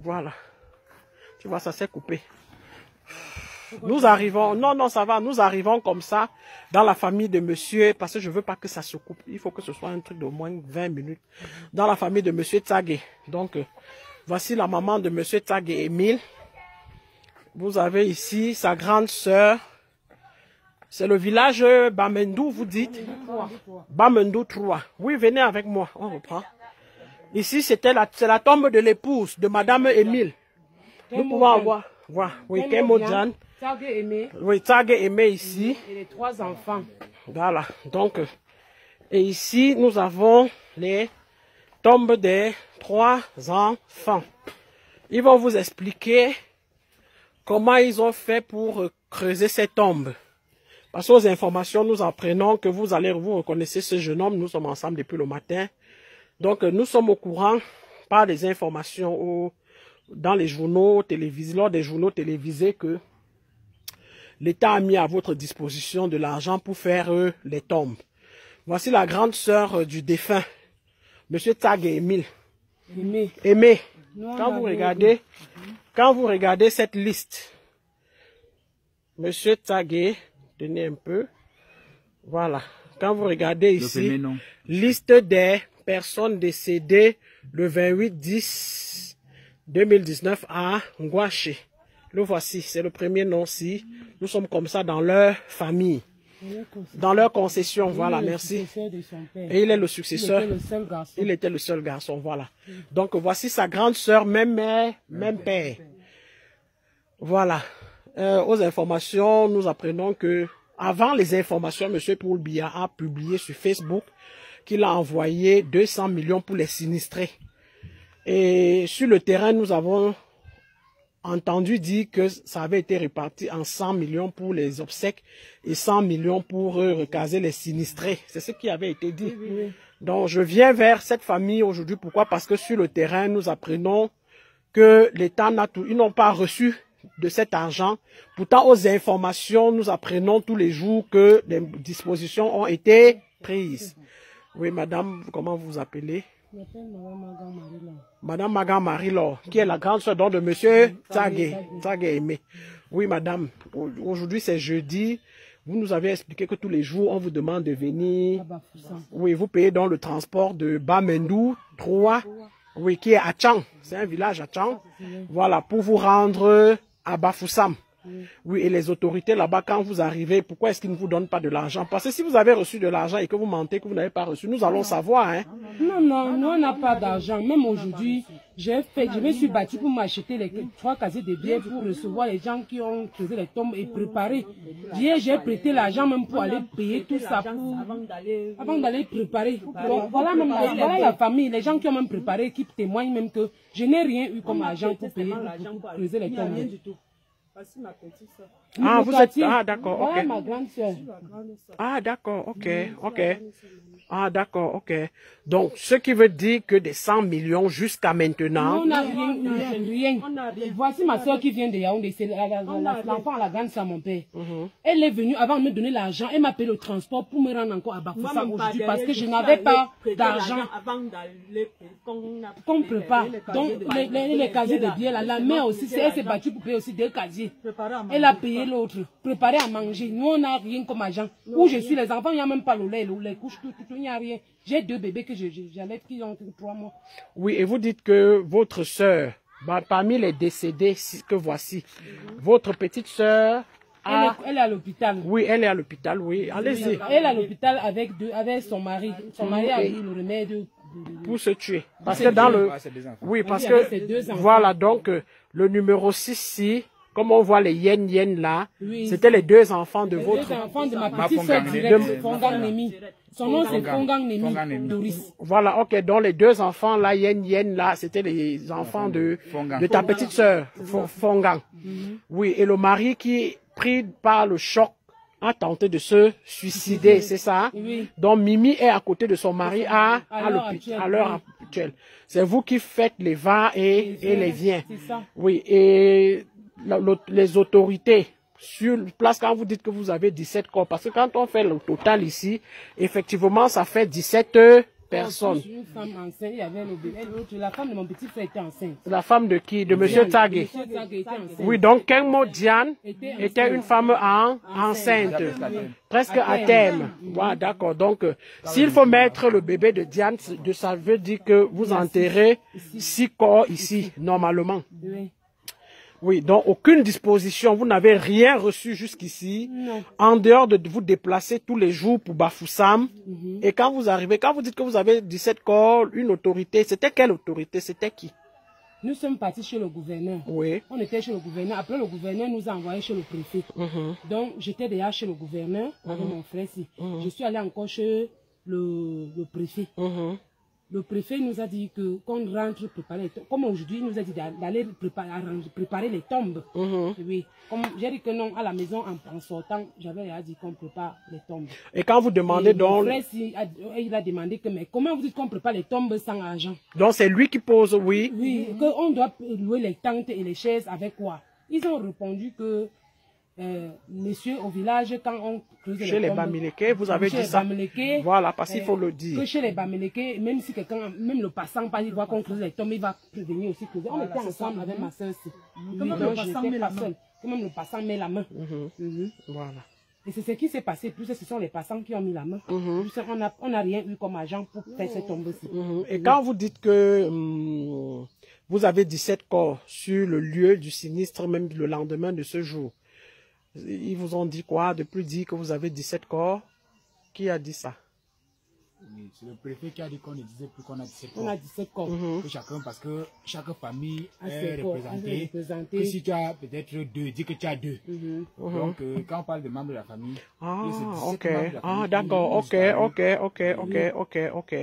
Voilà. Tu vois, ça s'est coupé. Nous arrivons, non, ça va, nous arrivons comme ça dans la famille de monsieur, parce que je veux pas que ça se coupe. Il faut que ce soit un truc d'au moins 20 minutes. Dans la famille de monsieur Tsagé. Donc, voici la maman de monsieur Tsagé Émile. Vous avez ici sa grande sœur. C'est le village Bamendou, vous dites? Bamendou 3. Oui, venez avec moi, on reprend. Ici, c'est la tombe de l'épouse de madame Émile. Nous pouvons avoir, voilà, oui, Kemodjan. Tsagé Aimé. Oui, Tsagé Aimé ici. Et les 3 enfants. Voilà, donc, et ici, nous avons les tombes des 3 enfants. Ils vont vous expliquer comment ils ont fait pour creuser ces tombes. Parce qu'aux informations, nous apprenons que vous reconnaissez ce jeune homme. Nous sommes ensemble depuis le matin. Donc, nous sommes au courant par des informations dans les journaux télévisés, lors des journaux télévisés, que l'État a mis à votre disposition de l'argent pour faire les tombes. Voici la grande sœur du défunt, monsieur Tsagé Émile. Aimé. Quand vous regardez cette liste, monsieur Tsagé, tenez un peu, voilà. Quand vous regardez ici, liste des personnes décédées le 28/10/2019 à Ngouaché. Le voici, c'est le premier nom-ci. Nous sommes comme ça dans leur famille, dans leur concession, voilà, merci. Et il est le successeur. Il était le seul garçon, voilà. Donc voici sa grande sœur, même mère, même père. Voilà. Aux informations, nous apprenons que, avant les informations, M. Paul Biya a publié sur Facebook qu'il a envoyé 200 millions pour les sinistrés. Et sur le terrain, nous avons entendu dire que ça avait été réparti en 100 millions pour les obsèques et 100 millions pour recaser les sinistrés. C'est ce qui avait été dit. Oui. Donc, je viens vers cette famille aujourd'hui. Pourquoi? Parce que sur le terrain, nous apprenons que l'État ils n'ont pas reçu de cet argent. Pourtant, aux informations, nous apprenons tous les jours que des dispositions ont été prises. Oui, madame, comment vous vous appelez? Madame Magan Marie-Laure, qui est la grande sœur de monsieur Tsagé Aimé. Oui, madame, aujourd'hui c'est jeudi. Vous nous avez expliqué que tous les jours, on vous demande de venir. Oui, vous payez dans le transport de Bamendou 3, oui, qui est à Tchang. C'est un village à Tchang. Voilà, pour vous rendre à Bafoussam. Oui, et les autorités là-bas, quand vous arrivez, pourquoi est-ce qu'ils ne vous donnent pas de l'argent? Parce que si vous avez reçu de l'argent et que vous mentez que vous n'avez pas reçu, nous allons savoir. Hein? Non, nous on n'a pas d'argent. Même aujourd'hui, je me suis battu pour m'acheter les 3 casiers de billets pour recevoir les gens qui ont creusé les tombes et préparer. J'ai prêté l'argent même pour aller payer tout ça avant d'aller préparer. Donc, voilà la famille, les gens qui ont même préparé, qui témoignent même que je n'ai rien eu comme argent pour payer, pour creuser les tombes. Ah, vous êtes... Ah, d'accord, ok. Voilà ma grande sœur. Ah, d'accord, ok. Ah, d'accord, ok. Donc, ce qui veut dire que des 100 millions jusqu'à maintenant... On n'a rien. Voici ma soeur qui vient de Yaoundé, c'est l'enfant à la grande sœur, mon père. Elle est venue avant de me donner l'argent, elle m'a payé le transport pour me rendre encore à Bafoussam aujourd'hui parce que je n'avais pas d'argent qu'on prépare. Donc, les casiers de billets, la mère aussi, elle s'est battue pour payer aussi 2 casiers. Elle a payé l'autre, préparé à manger. Nous, on n'a rien comme argent. Où je suis, les enfants, il n'y a même pas le lait, les couches, tout, il n'y a rien. J'ai 2 bébés que j'allais qui ont 3 mois. Oui, et vous dites que votre sœur, parmi les décédés que voici, votre petite sœur... Elle est à l'hôpital. Oui, elle est à l'hôpital, oui. Allez-y. Elle est à l'hôpital avec son mari. Son mari a eu le remède pour se tuer. Parce que dans le... Oui, parce que... Voilà, donc, le numéro 6 ici, comme on voit les yen là, c'était les 2 enfants de votre... 2 enfants de ma petite sœur directe, Fongang Nemi. Son nom c'est Fongang Nemi, Doris. Voilà, ok, donc les 2 enfants là, yen là, c'était les enfants de ta petite sœur, Fongang. Oui, et le mari qui, pris par le choc, a tenté de se suicider, c'est ça? Oui. Donc Mimi est à côté de son mari à l'heure actuelle. C'est vous qui faites les va et les viens. Oui, et les autorités sur place, quand vous dites que vous avez 17 corps, parce que quand on fait le total ici, effectivement, ça fait 17 personnes. Une femme enceinte, il y avait le bébé. La femme de mon petit frère était enceinte. La femme de qui? De M. Tagé. Oui, donc Kenmo Diane était une femme enceinte, presque à terme. Voilà, d'accord. Donc, s'il faut mettre le bébé de Diane, ça veut dire que vous enterrez 6 corps ici, normalement. Oui, donc aucune disposition, vous n'avez rien reçu jusqu'ici, en dehors de vous déplacer tous les jours pour Bafoussam. Et quand vous arrivez, quand vous dites que vous avez 17 corps, une autorité, c'était quelle autorité? C'était qui? Nous sommes partis chez le gouverneur. Oui. On était chez le gouverneur. Après, le gouverneur nous a envoyés chez le préfet. Donc, j'étais déjà chez le gouverneur avec mon frère ici. Je suis allé encore chez le préfet. Le préfet nous a dit que qu'on rentre préparer les tombes. Comme aujourd'hui, il nous a dit d'aller préparer les tombes. Oui. Comme j'ai dit que non, à la maison, en sortant, j'avais dit qu'on prépare les tombes. Et quand vous demandez donc... Mon frère, il a demandé que, mais comment vous dites qu'on prépare les tombes sans argent? Donc c'est lui qui pose, oui. Oui, qu'on doit louer les tentes et les chaises avec quoi? Ils ont répondu que... messieurs au village, quand on creuse chez les Bamileke, vous avez dit ça. Voilà, parce qu'il faut le dire. Que chez les Bamileke, même si quelqu'un, même le passant, il voit qu'on creuse les tombes, il va venir aussi creuser. On était ensemble avec ma soeur. Même le passant met la main. Voilà. Et c'est ce qui s'est passé. Plus ce sont les passants qui ont mis la main. On n'a rien eu comme argent pour faire cette tombe-ci. Et quand vous dites que vous avez 17 corps sur le lieu du sinistre, même le lendemain de ce jour, ils vous ont dit quoi? Depuis dire que vous avez 17 corps? Qui a dit ça? Oui, c'est le préfet qui a dit qu'on ne disait plus qu'on a 17 corps. On a 17 corps. Que chacun, parce que chaque famille est représentée. Que si tu as peut-être 2, dis que tu as 2. Donc, quand on parle de membres de la famille, ok. D'accord. Ok.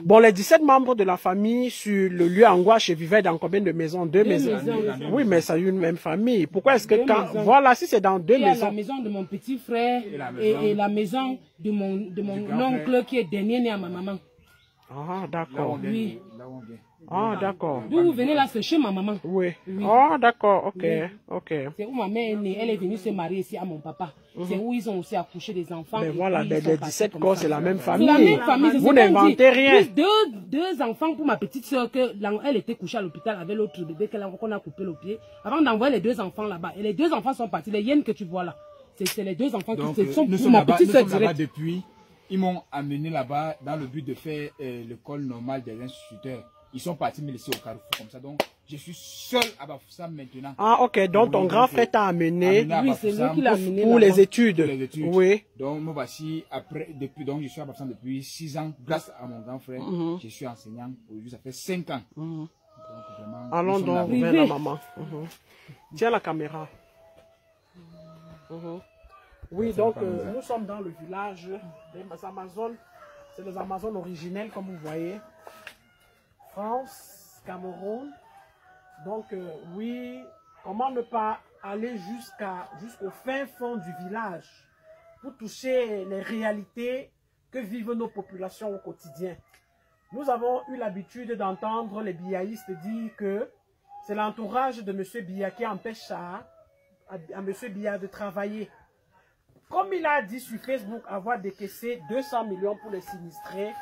Bon, les 17 membres de la famille sur le lieu Angouache vivaient dans combien de maisons? 2 maisons. Oui, mais c'est une même famille. Pourquoi est-ce que quand... Voilà, si c'est dans 2 maisons. Il y a la maison de mon petit frère et la maison de mon oncle qui est dernier né à ma maman. Ah, d'accord. Oui. Ah, d'accord. D'où vous venez là, c'est chez ma maman. Oui. Ah, d'accord, ok. C'est où ma mère est née, elle est venue se marier ici à mon papa. C'est où ils ont aussi accouché des enfants. Mais voilà, les 17 corps, c'est la même famille. C'est la même famille. Vous n'inventez rien. Plus deux enfants pour ma petite soeur, elle était couchée à l'hôpital avec l'autre bébé qu'on a coupé le pied. Avant d'envoyer les 2 enfants là-bas. Et les 2 enfants sont partis, les hyènes que tu vois là. C'est les 2 enfants qui sont pour ma petite soeur directe. Depuis, ils m'ont amené là-bas dans le but de faire l'école normale des instituteurs. Ils sont partis me laisser au Carrefour comme ça. Donc, je suis seul à Bafoussam maintenant. Ah, ok. Donc, ton grand frère t'a amené, oui, c'est lui qui l'a amené pour les études. Oui. Donc, moi, voici, donc, je suis à Bafoussam depuis 6 ans. Grâce à mon grand frère, je suis enseignant. Aujourd'hui, ça fait 5 ans. Donc, vraiment, allons donc vers la maman. Tiens la caméra. Oui, donc, nous sommes dans le village des Amazones. C'est les Amazones originelles, comme vous voyez. France, Cameroun. Donc, oui, comment ne pas aller jusqu'au fin fond du village pour toucher les réalités que vivent nos populations au quotidien. Nous avons eu l'habitude d'entendre les biaïstes dire que c'est l'entourage de M. Biya qui empêche à M. Biya de travailler. Comme il a dit sur Facebook avoir décaissé 200 millions pour les sinistrés,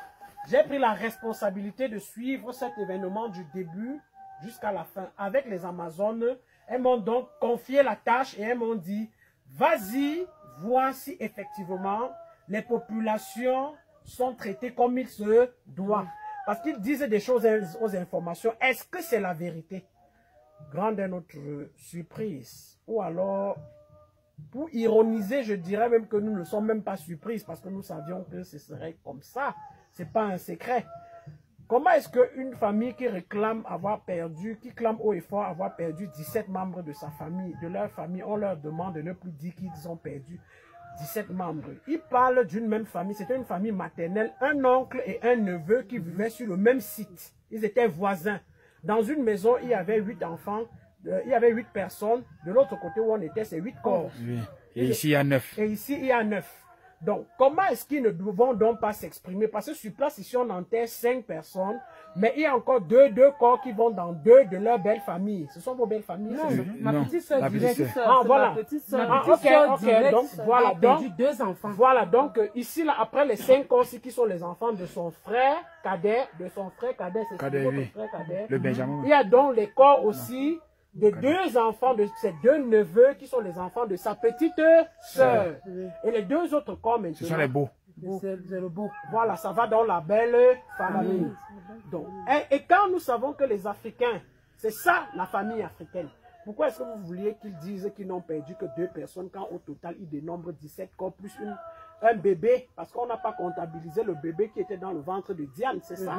j'ai pris la responsabilité de suivre cet événement du début jusqu'à la fin avec les Amazones. Elles m'ont donc confié la tâche et elles m'ont dit, vas-y, vois si effectivement les populations sont traitées comme il se doit. Parce qu'ils disent des choses aux informations. Est-ce que c'est la vérité? Grande est notre surprise. Ou alors, pour ironiser, je dirais même que nous ne sommes même pas surprises parce que nous savions que ce serait comme ça. Ce n'est pas un secret. Comment est-ce qu'une famille qui réclame avoir perdu, qui clame haut et fort avoir perdu 17 membres de sa famille, de leur famille, on leur demande de ne plus dire qu'ils ont perdu 17 membres. Ils parlent d'une même famille, c'était une famille maternelle, un oncle et un neveu qui vivaient sur le même site. Ils étaient voisins. Dans une maison, il y avait 8 enfants, il y avait 8 personnes. De l'autre côté où on était, c'est 8 corps. Oui. Et ici, il y a 9. Et ici, il y a 9. Donc, comment est-ce qu'ils ne vont donc pas s'exprimer? Parce que sur place, ici, on enterre 5 personnes. Mais il y a encore deux corps qui vont dans deux de leurs belles familles. Ce sont vos belles familles? Non, ma petite soeur directe. Ah, voilà. Ok, donc, voilà. Donc, 2 enfants. Voilà, donc, ici, là, après les 5 corps qui sont les enfants de son frère cadet, c'est votre frère cadet. Le Benjamin. Il y a donc les corps aussi de 2 enfants, de ses 2 neveux qui sont les enfants de sa petite sœur. Et les 2 autres corps maintenant. Ce sont les beaux. C'est le beau. Voilà, ça va dans la belle famille. Donc, et quand nous savons que les Africains, c'est ça la famille africaine, pourquoi est-ce que vous vouliez qu'ils disent qu'ils n'ont perdu que 2 personnes quand au total ils dénombrent 17 corps plus un bébé, parce qu'on n'a pas comptabilisé le bébé qui était dans le ventre de Diane, c'est ça?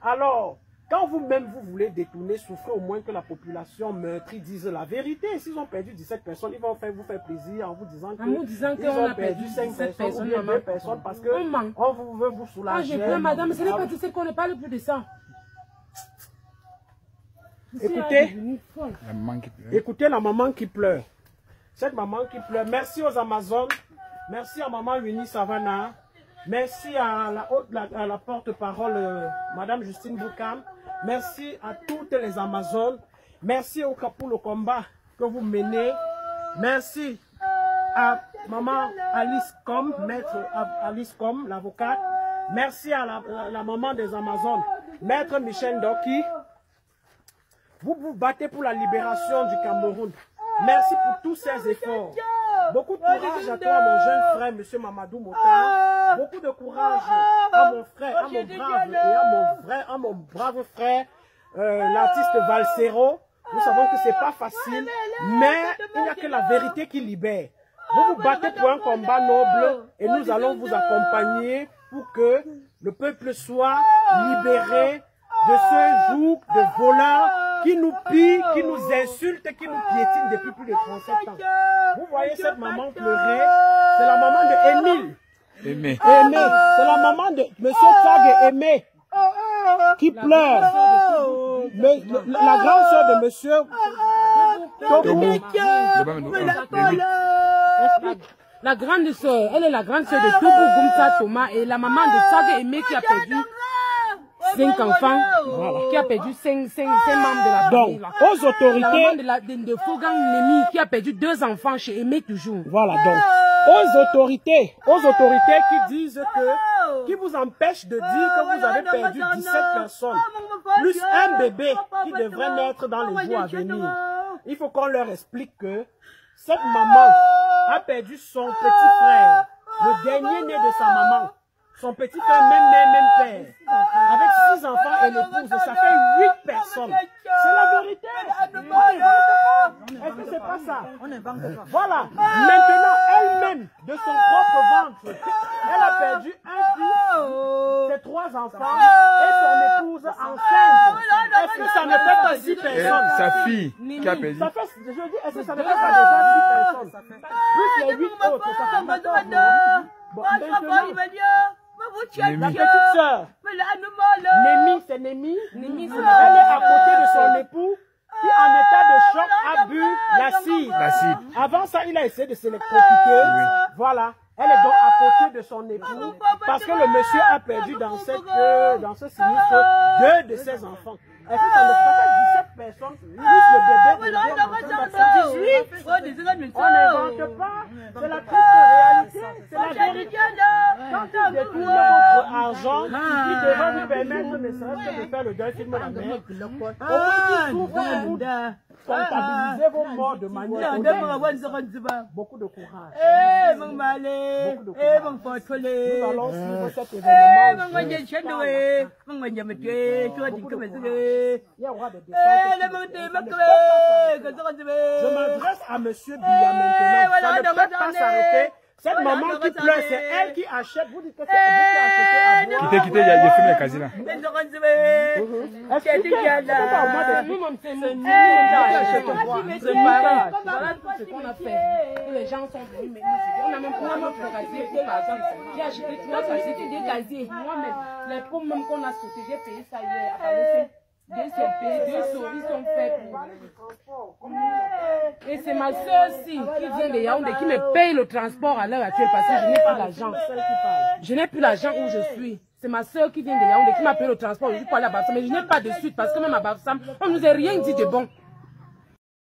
Alors, quand vous-même vous voulez détourner, souffrir au moins que la population meurtrie dise la vérité. S'ils ont perdu 17 personnes, ils vont vous faire plaisir en vous disant qu'ils ont perdu 5 personnes ou 2 personnes parce que on veut vous soulager. Ah, madame, ce n'est pas tu sais qu'on ne parle plus de ça. Écoutez la maman qui pleure. Cette maman qui pleure. Merci aux Amazones. Merci à maman Winnie Savannah. Merci à la porte-parole, Madame Justine Boukam. Merci à toutes les Amazones. Merci pour le combat que vous menez. Merci à maman Alice Com, maître Alice Com, l'avocate. Merci à la maman des Amazones, maître Michel Doki. Vous vous battez pour la libération du Cameroun. Merci pour tous ces efforts. Beaucoup de courage à toi, mon jeune frère, M. Mamadou Mota. Beaucoup de courage à mon frère, à mon brave frère, l'artiste Valsero. Nous savons que c'est pas facile, mais il n'y a que la vérité qui libère. Vous vous battez pour un combat noble et nous allons vous accompagner pour que le peuple soit libéré de ce joug de voleurs qui nous pillent, qui nous insultent, qui nous piétinent depuis plus de 37 ans. Vous voyez cette maman pleurer, c'est la maman de Émile. Aimé. C'est la maman de M. Tchag Aimé qui pleure. La grande soeur de monsieur La grande soeur, elle est la grande soeur de Toubou Goumta Thomas et la maman de Tchag Aimé qui a perdu 5 enfants, qui a perdu 5 membres de la famille. Donc, aux autorités. La maman de Fogang Nemi qui a perdu 2 enfants chez Aimé toujours. Voilà, donc, aux autorités qui disent que, qui vous empêchent de dire que vous avez perdu 17 personnes, plus un bébé qui devrait naître dans les jours à venir. Il faut qu'on leur explique que cette maman a perdu son petit frère, le dernier né de sa maman. Son petit frère, même mère, même père. Avec 6 enfants et l'épouse, ça fait 8 personnes. C'est la vérité. On n'invente pas. Est-ce que c'est pas ça? On n'invente pas. Voilà. Maintenant, elle-même, de son propre ventre, elle a perdu un fils, ses 3 enfants et son épouse enceinte. Est-ce que ça ne fait pas 6 personnes? Sa fille qui a perdu. Ça fait, je dis, est-ce que ça ne fait pas déjà 6 personnes? Plus les 8 autres, ça fait 14. Bon, maintenant, la petite sœur, Némi, c'est Némi. Elle est à côté de son époux qui, en état de choc, a bu l'acide. Avant ça, il a essayé de s'électrocuter. Voilà. Elle est donc à côté de son époux parce que le monsieur a perdu dans ce sinistre 2 de ses enfants. Est-ce que ça ne fait pas 17 personnes plus le bébé de 18? On n'invente pas. C'est la triste réalité. C'est la vérité. Quand vous détournez votre argent, qui devrait vous permettre ne serait-ce que de faire le deuil film de la mer, au moins vous comptabilisez vos morts de manière honnête. Beaucoup de courage. Beaucoup de courage. Nous allons suivre cet événement. Il y aura des descentes. Je m'adresse à monsieur Biya maintenant. Ça ne peut pas s'arrêter. Cette maman qui pleure, c'est elle qui achète. Vous dites que c'est vous qui achetez à boire. Quittez, il y a filmé les casinos. C'est qu'on a fait. Les gens sont venus. On a même pas casier. J'ai acheté 3 casiers, des casiers. Moi-même, les pommes même qu'on a sauté, j'ai payé ça hier. Ils sont faits pour... Et c'est ma soeur aussi qui vient de Yaoundé qui me paye le transport à l'heure actuelle parce que je n'ai plus l'argent. Je n'ai plus l'argent où je suis. C'est ma soeur qui vient de Yaoundé qui m'a payé le transport. Je suis pour aller à Bafoussam, mais je n'ai pas de suite parce que même à Bafoussam, on ne nous a rien dit de bon.